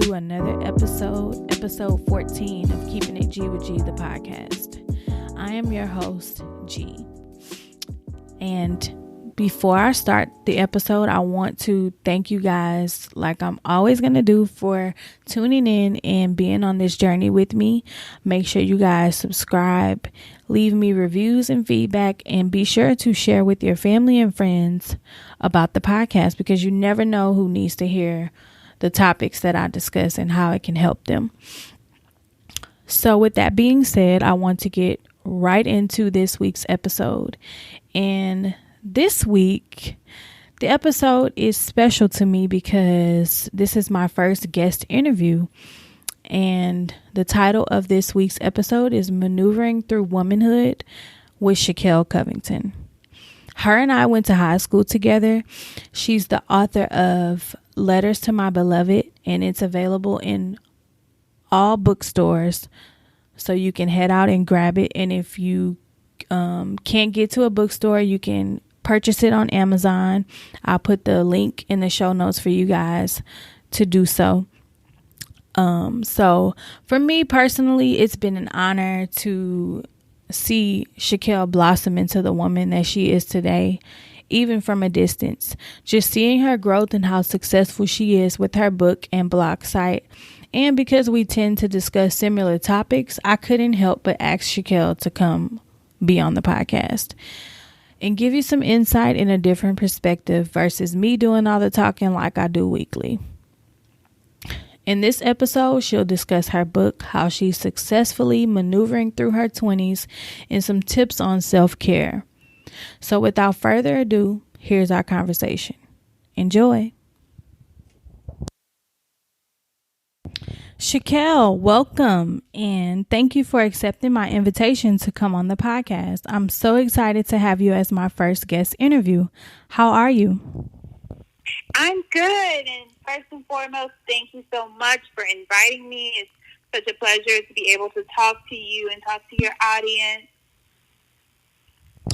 to another episode 14 of Keeping It G with G, the podcast. I am your host, G. And before I start the episode, I want to thank you guys, like I'm always going to do, for tuning in and being on this journey with me. Make sure you guys subscribe, leave me reviews and feedback, and be sure to share with your family and friends about the podcast, because you never know who needs to hear the topics that I discuss and how it can help them. So with that being said, I want to get right into this week's episode. And this week, the episode is special to me because this is my first guest interview. And the title of this week's episode is Maneuvering Through Womanhood with Shakayle Covington. Her and I went to high school together. She's the author of Letters to My Beloved, and it's available in all bookstores. So you can head out and grab it. And if you can't get to a bookstore, you can purchase it on Amazon. I'll put the link in the show notes for you guys to do so. So for me personally, it's been an honor to see Shakayle blossom into the woman that she is today, even from a distance. Just seeing her growth and how successful she is with her book and blog site. And because we tend to discuss similar topics, I couldn't help but ask Shakayle to come be on the podcast and give you some insight in a different perspective versus me doing all the talking like I do weekly. In this episode, she'll discuss her book, how she's successfully maneuvering through her 20s, and some tips on self-care. So without further ado, here's our conversation. Enjoy. Shakayle, welcome, and thank you for accepting my invitation to come on the podcast. I'm so excited to have you as my first guest interview. How are you? I'm good, and first and foremost, thank you so much for inviting me. It's such a pleasure to be able to talk to you and talk to your audience.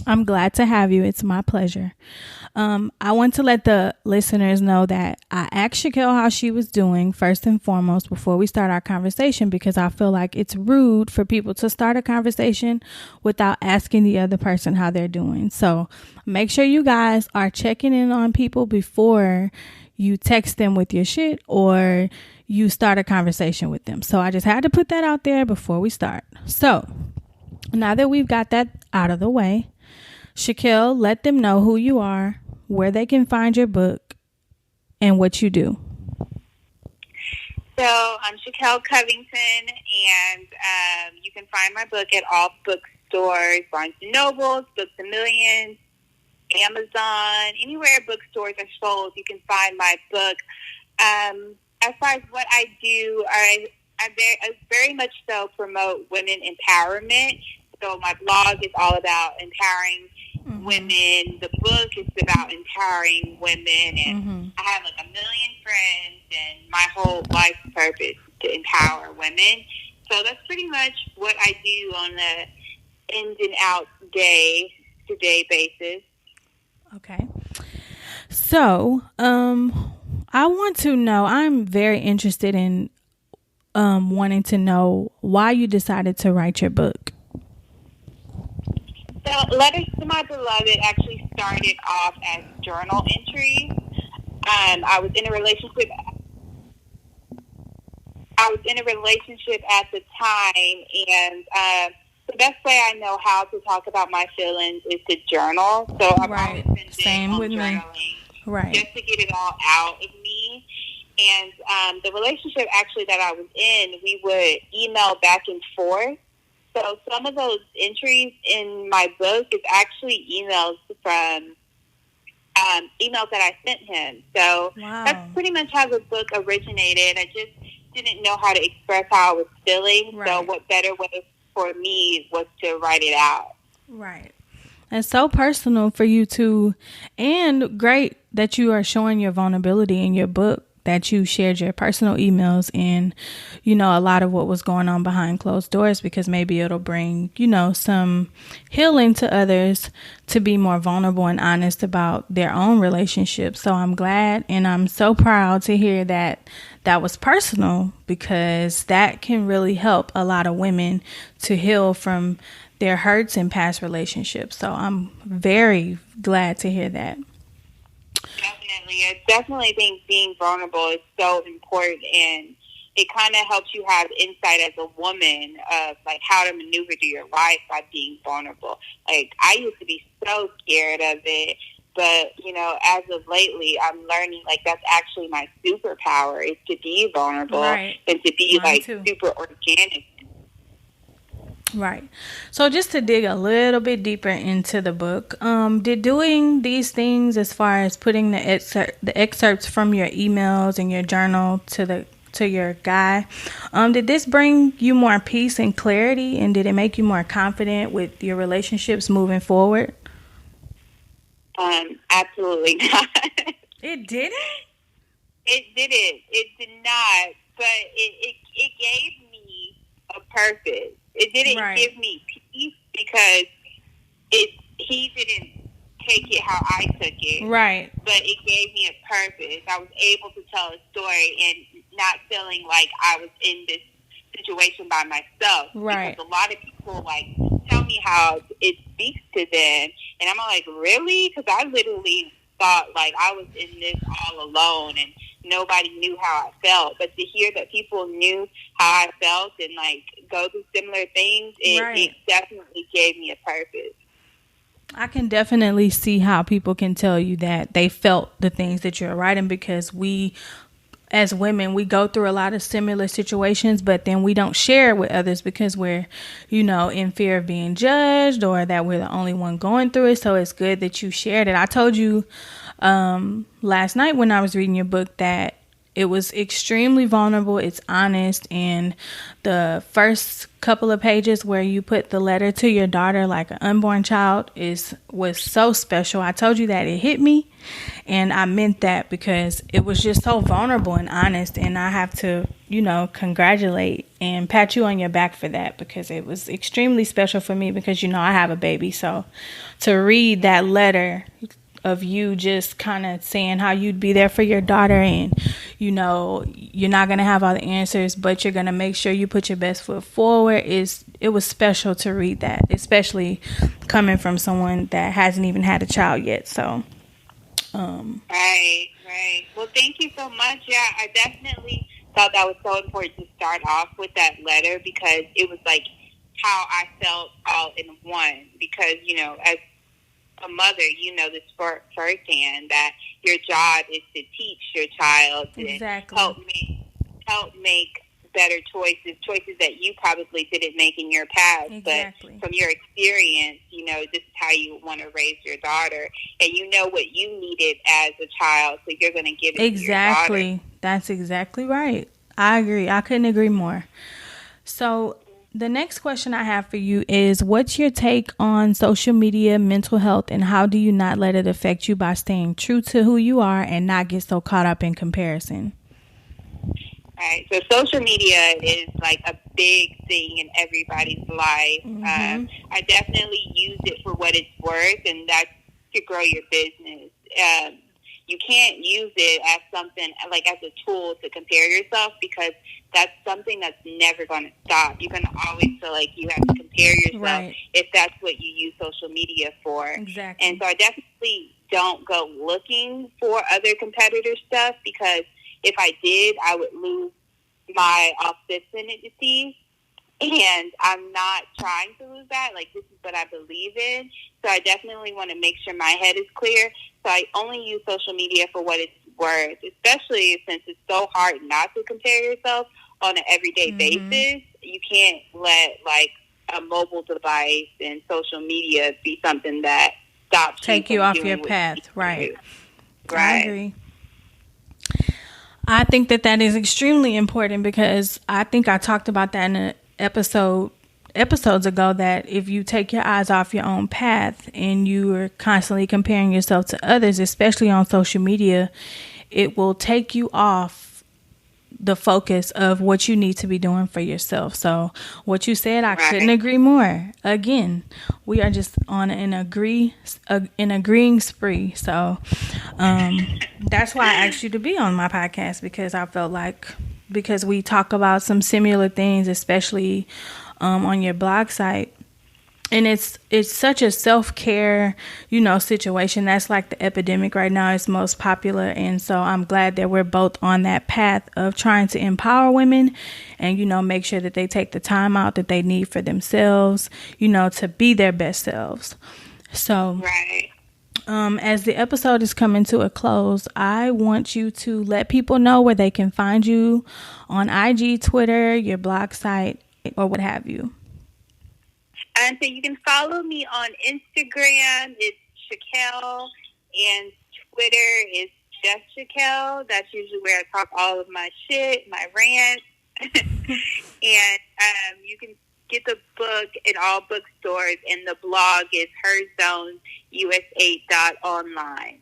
I'm glad to have you. It's my pleasure. I want to let the listeners know that I asked Shakayle how she was doing first and foremost before we start our conversation, because I feel like it's rude for people to start a conversation without asking the other person how they're doing. So make sure you guys are checking in on people before you text them with your shit or you start a conversation with them. So I just had to put that out there before we start. So now that we've got that out of the way, Shakayle, let them know who you are, where they can find your book, and what you do. So I'm Shakayle Covington, and you can find my book at all bookstores, Barnes & Noble, Books A Million, Amazon, anywhere bookstores are sold, you can find my book. As far as what I do, I very much so promote women empowerment. So my blog is all about empowering women. The book is about empowering women. And I have like 1 million friends, and my whole life's purpose is to empower women. So that's pretty much what I do on a in and out day-to-day basis. Okay. So, I want to know, I'm very interested in wanting to know why you decided to write your book. So Letters to My Beloved actually started off as journal entries. I was in a relationship at the time, and the best way I know how to talk about my feelings is to journal. So I've always been big on journaling, right, just to get it all out of me. And the relationship actually that I was in, we would email back and forth. So some of those entries in my book is actually emails from emails that I sent him. So That's pretty much how the book originated. I just didn't know how to express how I was feeling. Right. So what better way for me was to write it out. Right. It's so personal for you to, and great that you are showing your vulnerability in your book that you shared your personal emails and, a lot of what was going on behind closed doors, because maybe it'll bring, some healing to others to be more vulnerable and honest about their own relationships. So I'm glad and I'm so proud to hear that was personal, because that can really help a lot of women to heal from their hurts in past relationships. So I'm very glad to hear that. Definitely. I definitely think being vulnerable is so important, and it kind of helps you have insight as a woman of like how to maneuver through your life by being vulnerable. Like, I used to be so scared of it, but as of lately, I'm learning like that's actually my superpower, is to be vulnerable, right, and to be Mine too. super organic. Right. So just to dig a little bit deeper into the book, did doing these things, as far as putting the excerpts from your emails and your journal to your guy, did this bring you more peace and clarity, and did it make you more confident with your relationships moving forward? Absolutely not. It didn't? It didn't. It did not. But it gave me a purpose. It didn't give me peace, because he didn't take it how I took it. Right. But it gave me a purpose. I was able to tell a story and not feeling like I was in this situation by myself. Right. Because a lot of people tell me how it speaks to them, and I'm like, really? Because I literally thought I was in this all alone and nobody knew how I felt. But to hear that people knew how I felt and go through similar things, it definitely gave me a purpose. I can definitely see how people can tell you that they felt the things that you're writing, because we, as women, we go through a lot of similar situations, but then we don't share it with others because we're, in fear of being judged, or that we're the only one going through it. So it's good that you shared it. I told you last night when I was reading your book that it was extremely vulnerable. It's honest. And the first couple of pages where you put the letter to your daughter, like an unborn child, was so special. I told you that it hit me, and I meant that, because it was just so vulnerable and honest. And I have to, congratulate and pat you on your back for that, because it was extremely special for me, because, I have a baby. So to read that letter of you just kind of saying how you'd be there for your daughter, and you're not going to have all the answers, but you're going to make sure you put your best foot forward, it was special to read that, especially coming from someone that hasn't even had a child yet. So right. Well, thank you so much. Yeah, I definitely thought that was so important to start off with that letter, because it was how I felt all in one. Because as a mother, this firsthand, that your job is to teach your child to help make better choices that you probably didn't make in your past. Exactly. But from your experience, this is how you want to raise your daughter, and what you needed as a child, so you're going to give it to your daughter. That's exactly right. I agree. I couldn't agree more. So the next question I have for you is, what's your take on social media, mental health, and how do you not let it affect you by staying true to who you are and not get so caught up in comparison? Right. So social media is a big thing in everybody's life. Mm-hmm. I definitely use it for what it's worth, and that's to grow your business. You can't use it as something as a tool to compare yourself, because that's something that's never going to stop. You're going to always feel like you have to compare yourself if that's what you use social media for. Exactly. And so I definitely don't go looking for other competitor stuff, because if I did, I would lose my authenticity. And I'm not trying to lose that. This is what I believe in. So I definitely want to make sure my head is clear. So I only use social media for what it's worth, especially since it's so hard not to compare yourself on an everyday basis. You can't let a mobile device and social media be something that stops take you off your path. Right. I agree. I think that is extremely important, because I think I talked about that in an episodes ago, that if you take your eyes off your own path and you are constantly comparing yourself to others, especially on social media, it will take you off the focus of what you need to be doing for yourself. So what you said, I couldn't agree more. Again, we are just on an agreeing spree. So that's why I asked you to be on my podcast, because I felt like, because we talk about some similar things, especially on your blog site. And it's such a self-care, situation. That's like the epidemic right now. It's most popular. And so I'm glad that we're both on that path of trying to empower women and, make sure that they take the time out that they need for themselves, to be their best selves. So as the episode is coming to a close, I want you to let people know where they can find you on IG, Twitter, your blog site, or what have you. So you can follow me on Instagram. It's Shakayle, and Twitter is just Shakayle. That's usually where I talk all of my shit, my rants. And you can get the book in all bookstores, and the blog is herzoneus8.online.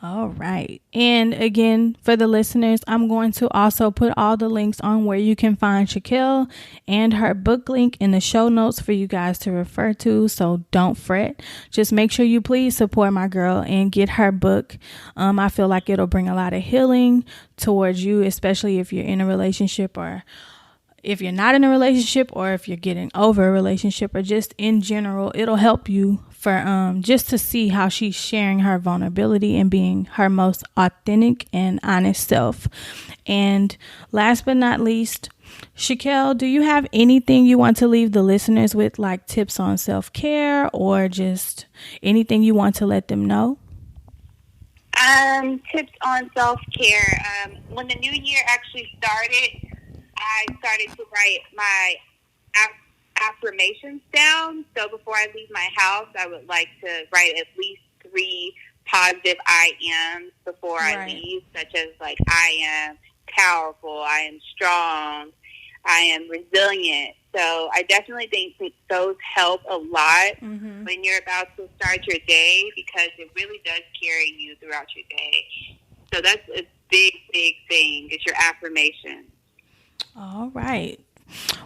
All right. And again, for the listeners, I'm going to also put all the links on where you can find Shakayle and her book link in the show notes for you guys to refer to. So don't fret. Just make sure you please support my girl and get her book. I feel like it'll bring a lot of healing towards you, especially if you're in a relationship, or if you're not in a relationship, or if you're getting over a relationship, or just in general. It'll help you for just to see how she's sharing her vulnerability and being her most authentic and honest self. And last but not least, Shakayle, do you have anything you want to leave the listeners with, like tips on self-care, or just anything you want to let them know? Tips on self-care. When the new year actually started, I started to write my affirmations down. So before I leave my house, I would like to write at least 3 positive I ams before I leave, such as like, I am powerful, I am strong, I am resilient. So I definitely think those help a lot when you're about to start your day, because it really does carry you throughout your day. So that's a big, big thing, is your affirmation. All right.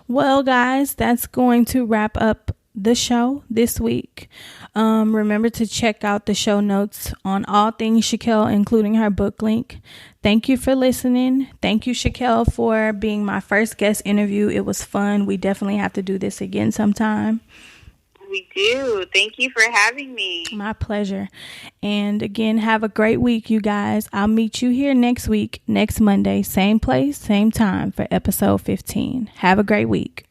Well, guys, that's going to wrap up the show this week. Remember to check out the show notes on all things Shakayle, including her book link. Thank you for listening. Thank you, Shakayle, for being my first guest interview. It was fun. We definitely have to do this again sometime. We do. Thank you for having me. My pleasure. And again, have a great week, you guys. I'll meet you here next week, next Monday, same place, same time, for episode 15. Have a great week.